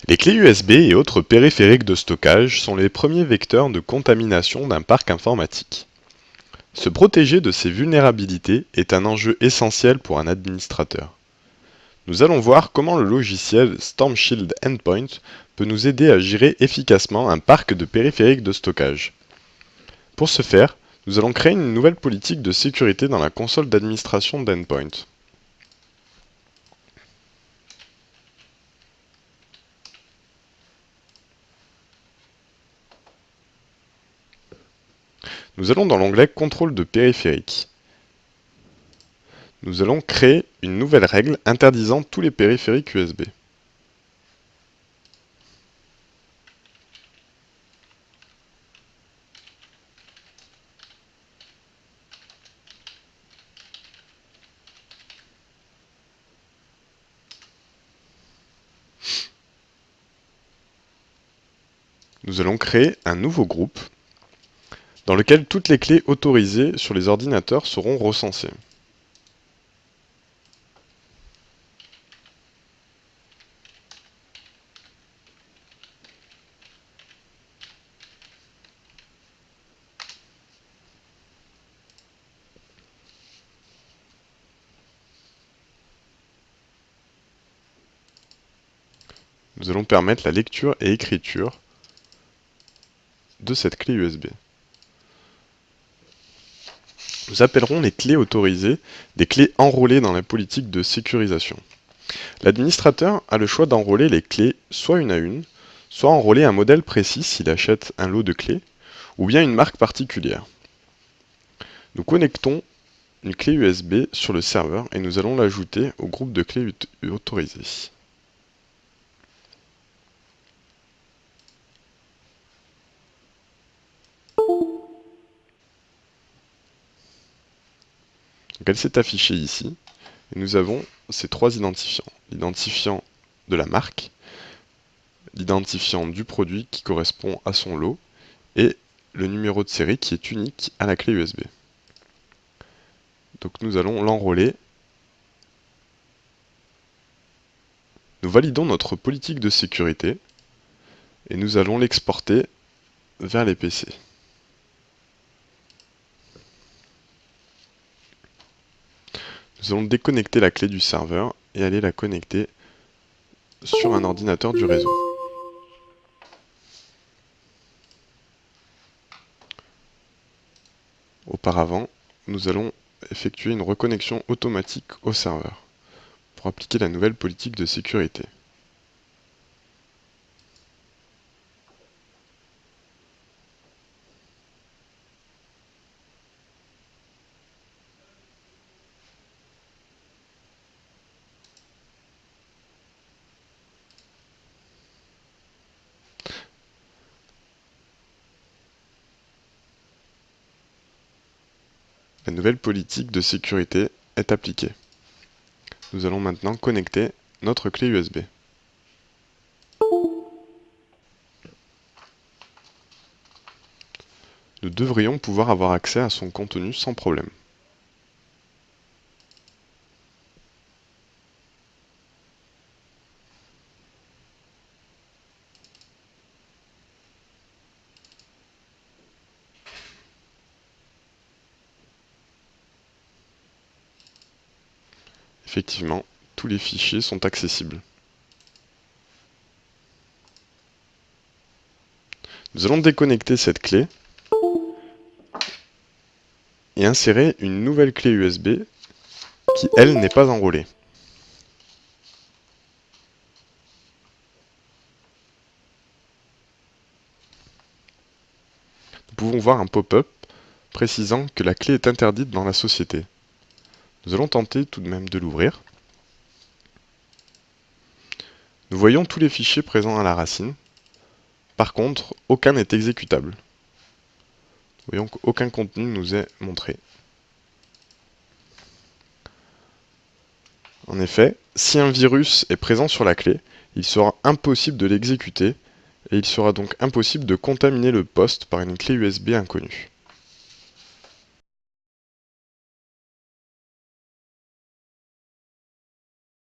Les clés USB et autres périphériques de stockage sont les premiers vecteurs de contamination d'un parc informatique. Se protéger de ces vulnérabilités est un enjeu essentiel pour un administrateur. Nous allons voir comment le logiciel Storm Shield Endpoint peut nous aider à gérer efficacement un parc de périphériques de stockage. Pour ce faire, nous allons créer une nouvelle politique de sécurité dans la console d'administration d'Endpoint. Nous allons dans l'onglet Contrôle de périphériques. Nous allons créer une nouvelle règle interdisant tous les périphériques USB. Nous allons créer un nouveau groupe dans lequel toutes les clés autorisées sur les ordinateurs seront recensées. Nous allons permettre la lecture et écriture de cette clé USB. Nous appellerons les clés autorisées des clés enrôlées dans la politique de sécurisation. L'administrateur a le choix d'enrôler les clés soit une à une, soit enrôler un modèle précis s'il achète un lot de clés, ou bien une marque particulière. Nous connectons une clé USB sur le serveur et nous allons l'ajouter au groupe de clés autorisées. Donc elle s'est affichée ici, et nous avons ces trois identifiants. L'identifiant de la marque, l'identifiant du produit qui correspond à son lot, et le numéro de série qui est unique à la clé USB. Donc nous allons l'enrôler. Nous validons notre politique de sécurité, et nous allons l'exporter vers les PC. Nous allons déconnecter la clé du serveur et aller la connecter sur un ordinateur du réseau. Auparavant, nous allons effectuer une reconnexion automatique au serveur pour appliquer la nouvelle politique de sécurité. La nouvelle politique de sécurité est appliquée. Nous allons maintenant connecter notre clé USB. Nous devrions pouvoir avoir accès à son contenu sans problème. Effectivement, tous les fichiers sont accessibles. Nous allons déconnecter cette clé et insérer une nouvelle clé USB qui, elle, n'est pas enrôlée. Nous pouvons voir un pop-up précisant que la clé est interdite dans la société. Nous allons tenter tout de même de l'ouvrir. Nous voyons tous les fichiers présents à la racine. Par contre, aucun n'est exécutable. Nous voyons qu'aucun contenu nous est montré. En effet, si un virus est présent sur la clé, il sera impossible de l'exécuter et il sera donc impossible de contaminer le poste par une clé USB inconnue.